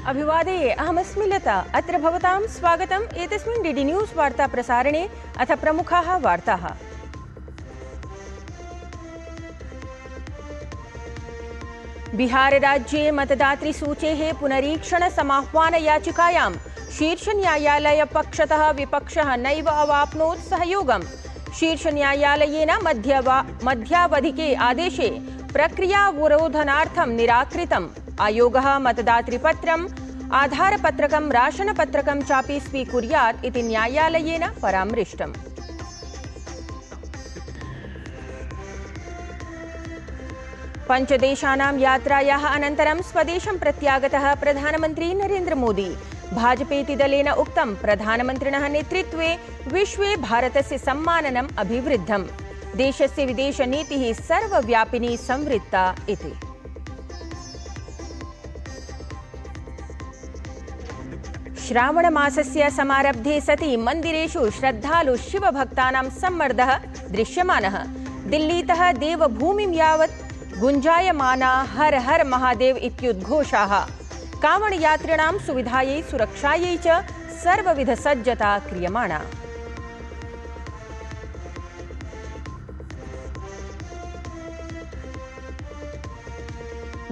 अभिवादे अहमस्मि लता। अत्र भवतां स्वागतम् एतस्मिन् डीडी न्यूज़ वार्ता प्रसारणे। अथ प्रमुखाः वार्ताः। बिहारराज्ये मतदातृसूचेः पुनरीक्षण याचिकायां शीर्षन्यायालयपक्षतः विपक्षः नैव अवाप्नोत् सहयोगम्। शीर्षन्यायालयेन मध्यावधिके आदेशे प्रक्रियावरोधनार्थं निराकृतम्। आयोगः मतदातृपत्रम्, आधारपत्रकं, राशनपत्रकं चापि स्वीकुर्यात् इति न्यायालयेन परामृष्टम्। पञ्चदेशानां यात्रायाः अनन्तरं स्वदेशं प्रत्यागतः प्रधानमन्त्री नरेन्द्र मोदी। भाजपेति दलेन उक्तं प्रधानमन्त्रिणः नेतृत्वे विश्वे भारतस्य सम्माननम् अभिवृद्धम्। देशस्य विदेशनीतिः सर्वव्यापिनी संवृत्ता इति। श्रावणमासस्य समारब्धे सति मन्दिरेषु श्रद्धालु शिवभक्तानां सम्मर्दः दृश्यमानः। दिल्लीतः देवभूमिं यावत् गुञ्जायमाना हर हर महादेव इत्युद्घोषाः। कावडयात्रिणां सुविधायै सुरक्षायै च सर्वविधसज्जता क्रियमाणा।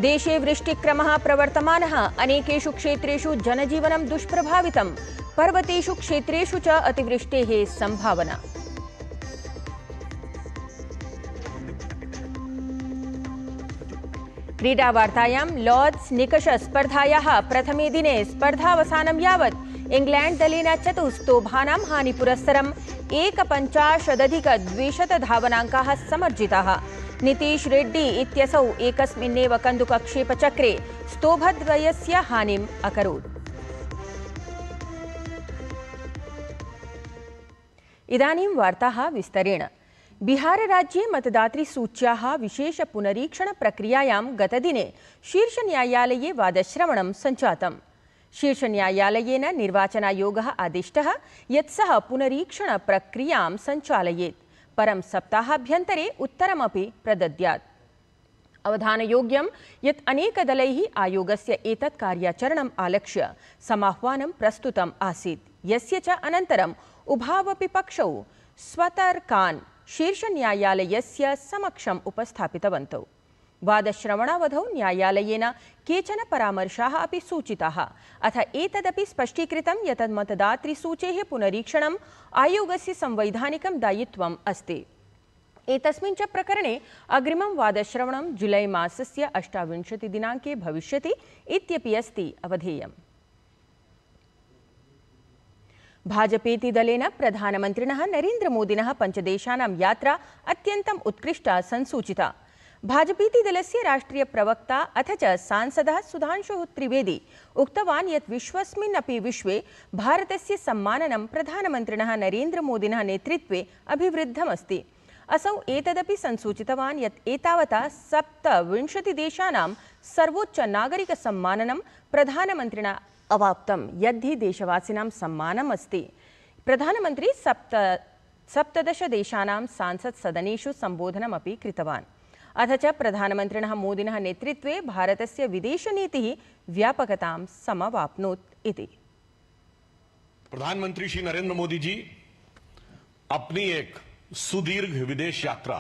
देशे वृष्टिक्रमः प्रवर्तमानः। अनेकेषु क्षेत्रेषु जनजीवनं दुष्प्रभावितम्। पर्वतेषु क्षेत्रेषु च अतिवृष्टेः संभावना। क्रीडावार्तायां लॉर्ड्स निकष स्पर्धायाः प्रथमे दिने स्पर्धावसानं यावत् इंग्लैंड दलेन चतुस्तोभानां हानिपुरस्सरं 150+ धावनाङ्काः समर्जिताः। नीतीश रेड्डी इत्यसौ एकस्मिन्नेव कन्दुकक्षेपचक्रे स्तोभद्वयस्य हानिम् अकरोत्। इदानीं वार्ताः विस्तरेण। बिहारराज्ये मतदातृसूच्याः विशेष पुनरीक्षण प्रक्रियायां गतदिने शीर्षन्यायालये वादश्रवणं सञ्जातम्। शीर्षन्यायालयेन निर्वाचनायोगः आदिष्टः यत् सः पुनरीक्षण प्रक्रियां सञ्चालयेत्, परं सप्ताहाभ्यन्तरे उत्तरमपि प्रदद्यात्। अवधानयोग्यं यत् अनेकदलैः आयोगस्य एतत् कार्याचरणम् आलक्ष्य समाह्वानं प्रस्तुतम् आसीत्, यस्य च अनन्तरम् उभावपि पक्षौ स्वतर्कान् शीर्षन्यायालयस्य समक्षम् उपस्थापितवन्तौ। वादश्रवणावधौ न्यायालयेन केचन परामर्शाः अपि सूचिताः। अथ एतदपि स्पष्टीकृतं यत् मतदातृसूचेः पुनरीक्षणम् आयोगस्य संवैधानिकं दायित्वम् अस्ति। एतस्मिन् च प्रकरणे अग्रिमं वादश्रवणं जुलै मासस्य 28 दिनाङ्के भविष्यति इत्यपि अस्ति अवधेयम्। भाजपेति दलेन प्रधानमन्त्रिणः नरेन्द्रमोदिनः पञ्चदेशानां यात्रा अत्यन्तम् उत्कृष्टा संसूचिता। भाजपेति दलस्य राष्ट्रिय प्रवक्ता अथ च सांसदः सुधांशुः त्रिवेदी उक्तवान् यत् विश्वस्मिन्नपि विश्वे भारतस्य सम्माननं प्रधानमन्त्रिणः नरेन्द्रमोदिनः नेतृत्वे अभिवृद्धमस्ति। असौ एतदपि संसूचितवान् यत् एतावता 27 देशानां सर्वोच्च नागरिकसम्माननं प्रधानमन्त्रिणा अवाप्तं, यद्धि देशवासिनां सम्मानम् अस्ति। प्रधानमन्त्री 17 देशानां सांसत्सदनेषु सम्बोधनमपि कृतवान्। अथ च प्रधानमन्त्रिणः मोदिनः नेतृत्वे भारतस्य विदेशनीतिः व्यापकतां समवाप्नोत् इति। प्रधानमंत्री श्री नरेंद्र मोदी जी अपनी एक सुदीर्घ विदेश यात्रा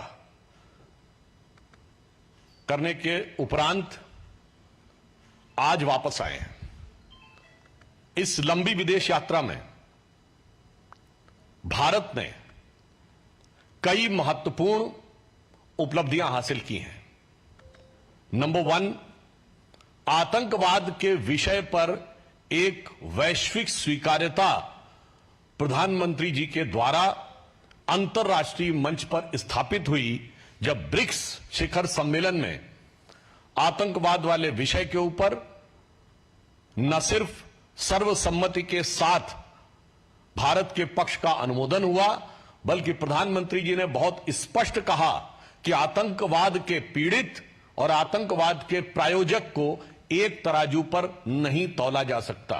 करने के उपरांत आज वापस आए हैं। इस लंबी विदेश यात्रा में भारत ने कई महत्वपूर्ण उपलब्धियां हासिल की हैं। नंबर 1, आतंकवाद के विषय पर एक वैश्विक स्वीकार्यता प्रधानमंत्री जी के द्वारा अंतर्राष्ट्रीय मंच पर स्थापित हुई, जब ब्रिक्स शिखर सम्मेलन में आतंकवाद वाले विषय के ऊपर न सिर्फ सर्वसम्मति के साथ भारत के पक्ष का अनुमोदन हुआ, बल्कि प्रधानमंत्री जी ने बहुत स्पष्ट कहा कि आतंकवाद के पीड़ित और आतंकवाद के प्रायोजक को एक तराजू पर नहीं तौला जा सकता।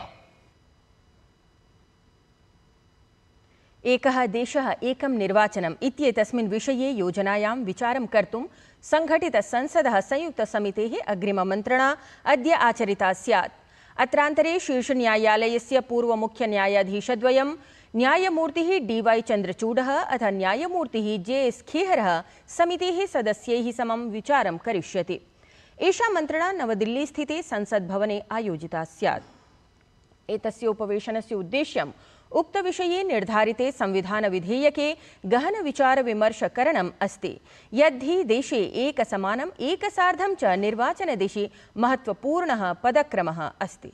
एकः देशः एकं निर्वाचनम् इत्येतस्मिन् विषये योजनायां विचारं कर्तुं संघटितसंसदः संयुक्तसमितेः अग्रिममन्त्रणा अद्य आचरिता स्यात्। अत्रान्तरे शीर्षन्यायालयस्य पूर्वमुख्यन्यायाधीशद्वयं न्यायमूर्तिः DY चन्द्रचूडः अथ न्यायमूर्तिः JS खेहरः समितेः सदस्यैः समं विचारं करिष्यति। एषा मन्त्रणा नवदिल्लीस्थिते संसद्भवने आयोजिता स्यात्। एतस्य उपवेशनस्य उद्देश्यम् उक्तविषये निर्धारिते संविधानविधेयके गहनविचारविमर्शकरणम् अस्ति, यद्धि देशे एकसमानम् एकसार्धं च निर्वाचनदिशि महत्त्वपूर्णः पदक्रमः अस्ति।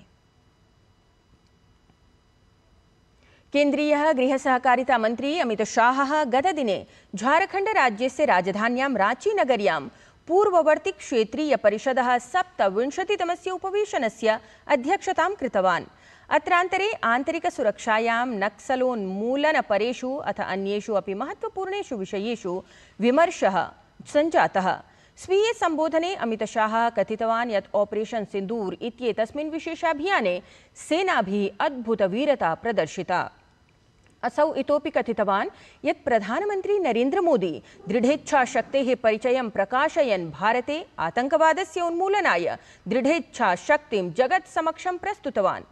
केन्द्रीयः गृहसहकारिता मन्त्री अमितशाहः गतदिने झारखण्डराज्यस्य राजधान्यां रांचीनगर्यां पूर्ववर्ति क्षेत्रीयपरिषदः 27तमस्य उपवेशनस्य अध्यक्षतां कृतवान्। अत्रान्तरे आन्तरिकसुरक्षायां नक्सलोन्मूलनपरेषु अथ अन्येषु अपि महत्त्वपूर्णेषु विषयेषु विमर्शः सञ्जातः। स्वीये सम्बोधने अमितशाहः कथितवान् यत् ऑपरेशन् सिन्दूर इत्येतस्मिन् विशेषाभियाने सेनाभिः अद्भुतवीरता प्रदर्शिता। असौ इतोपि कथितवान् यत् प्रधानमन्त्री नरेन्द्र मोदी दृढेच्छाशक्तेः परिचयं प्रकाशयन् भारते आतङ्कवादस्य उन्मूलनाय दृढेच्छाशक्तिं जगत्समक्षं प्रस्तुतवान्।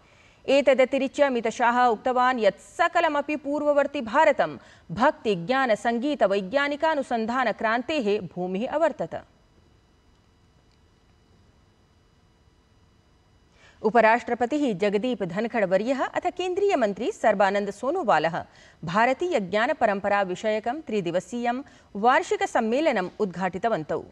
एतदतिरिच्य अमितशाह उक्तवान् यत् सकलमपि पूर्ववर्ति भारतं भक्ति ज्ञान संगीत वैज्ञानिकानुसन्धानक्रान्तेः भूमिः अवर्तत। उपराष्ट्रपतिः जगदीप धनखड़ वर्यः अथ केन्द्रीयमन्त्री सर्बानन्द सोनोवालः भारतीय ज्ञानपरम्परा विषयकं 3-दिवसीयं वार्षिकसम्मेलनम् उद्घाटितवन्तौ।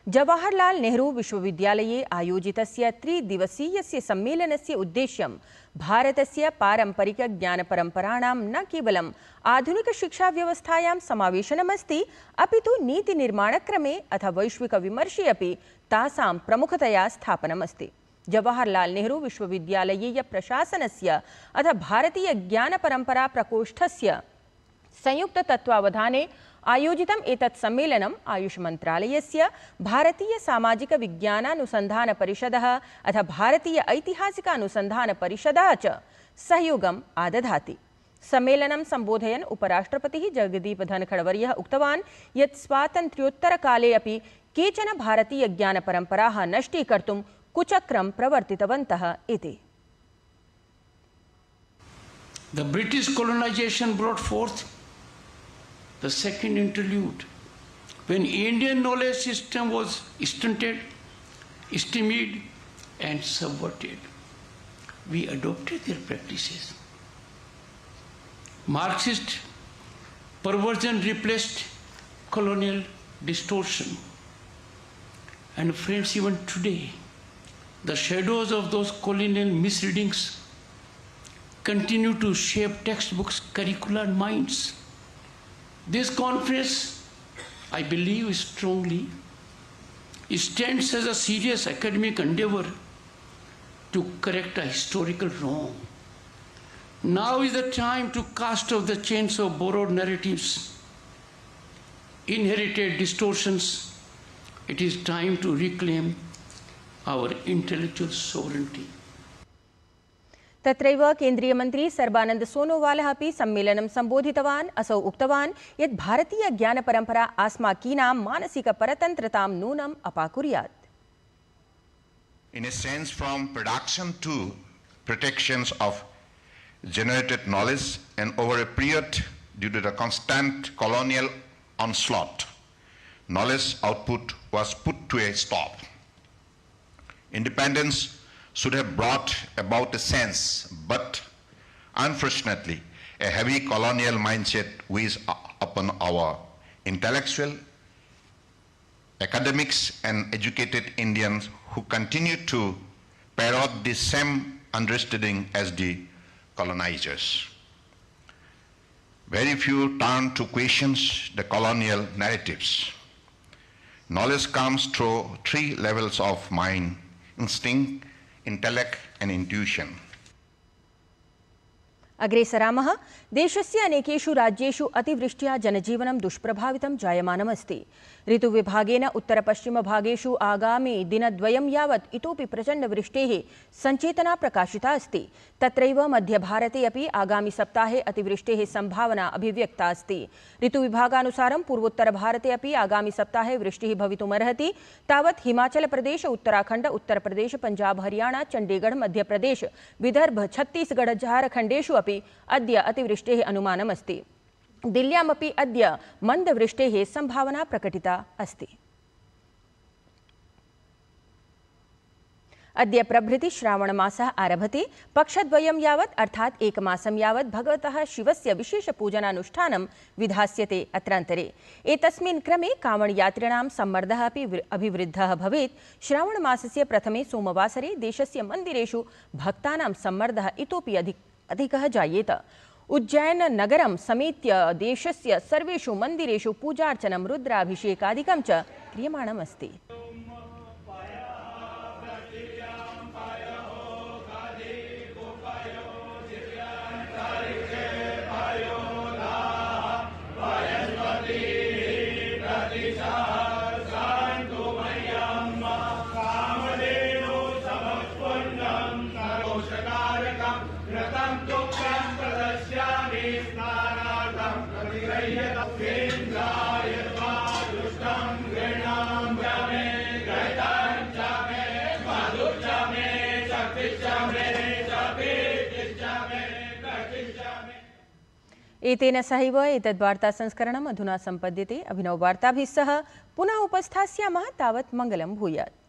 जवाहरलाल नेहरू विश्वविद्यालये आयोजितस्य 3-दिवसीयस्य सम्मेलनस्य उद्देश्यं भारतस्य पारम्परिक ज्ञानपरम्पराणां न केवलम् आधुनिकशिक्षाव्यवस्थायां समावेशनमस्ति, अपि तु नीतिनिर्माणक्रमे अथ वैश्विकविमर्शे अपि तासां प्रमुखतया स्थापनमस्ति। जवाहरलाल नेहरू विश्वविद्यालयीय प्रशासनस्य अथ भारतीय ज्ञानपरम्परा प्रकोष्ठस्य संयुक्त तत्त्वावधाने आयोजितम् एतत् सम्मेलनम् आयुष मन्त्रालयस्य भारतीय सामाजिक विज्ञानानुसन्धान परिषदः अथ भारतीय ऐतिहासिकानुसन्धान परिषदः च सहयोगम् आदधाति। सम्मेलनं सम्बोधयन् उपराष्ट्रपतिः जगदीप धनखड़ वर्यः उक्तवान् यत् स्वातन्त्र्योत्तरकाले अपि केचन भारतीय ज्ञानपरम्पराः नष्टीकर्तुं कुचक्रं प्रवर्तितवन्तः इति। The British colonization brought forth the second interlude, when Indian knowledge system was stunted, stymied and subverted. We adopted their practices. Marxist perversion replaced colonial distortion. And friends, even today, the shadows of those colonial misreadings continue to shape textbooks, curricula, and minds. This conference, I believe strongly, stands as a serious academic endeavor to correct a historical wrong. Now is the time to cast off the chains of borrowed narratives, inherited distortions. It is time to reclaim our intellectual sovereignty. तत्रैव केन्द्रीयमन्त्री सर्बानन्द सोनोवालः अपि सम्मेलनं सम्बोधितवान्। असौ उक्तवान् यत् भारतीय ज्ञानपरम्परा अस्माकीनां मानसिकपरतन्त्रतां नूनम् अपाकुर्यात्। In a sense, from production to protections of generated knowledge, and over a period due to the constant colonial onslaught, knowledge output was put to a stop. Independence should have brought about a sense, but unfortunately, a heavy colonial mindset weighs upon our intellectual, academics, and educated Indians who continue to parrot the same understanding as the colonizers. Very few turn to question the colonial narratives. Knowledge comes through 3 levels of mind: instinct, intellect and intuition. अग्रेसरामः। देशस्य अनेकेषु राज्येषु अतिवृष्ट्या जनजीवनं दुष्प्रभावितं जायमानमस्ति। ऋतुविभागेन उत्तरपश्चिमभागेषु आगामि दिनद्वयं यावत् इतोपि प्रचण्डवृष्टेः सञ्चेतना प्रकाशिता अस्ति। तत्रैव मध्यभारते अपि आगामि सप्ताहे अतिवृष्टेः सम्भावना अभिव्यक्ता अस्ति। ऋतुविभागानुसारं पूर्वोत्तरभारते अपि आगामि सप्ताहे वृष्टिः भवितुमर्हति। तावत् हिमाचलप्रदेश, उत्तराखण्ड, उत्तरप्रदेश, पञ्जाब, हरियाणा, चण्डीगढ, मध्यप्रदेश, विदर्भ, छत्तीसगढ, झारखण्डेषु अपि अद्य अतिवृष्टेः अनुमानमस्ति। दिल्ल्यामपि अद्य मन्दवृष्टेः सम्भावना प्रकटिता अस्ति। अद्य प्रभृति श्रावणमासः आरभते। पक्षद्वयं यावत् अर्थात् एकमासं यावत् भगवतः शिवस्य विशेषपूजनानुष्ठानं विधास्यते। अत्रान्तरे एतस्मिन् क्रमे कावडयात्रिणां सम्मर्दः अपि अभिवृद्धः भवेत्। श्रावणमासस्य प्रथमे सोमवासरे देशस्य मन्दिरेषु भक्तानां सम्मर्दः इतोपि अधिकः जायेत। उज्जैन नगरं समेत्य देशस्य सर्वेषु मन्दिरेषु पूजार्चनं, रुद्राभिषेकादिकं च क्रियमाणमस्ति। एतेन सहैव एतद्वार्ता संस्करणम् अधुना सम्पद्यते। अभिनववार्ताभिः सह पुनः उपस्थास्यामः। तावत् मङ्गलं भूयात्।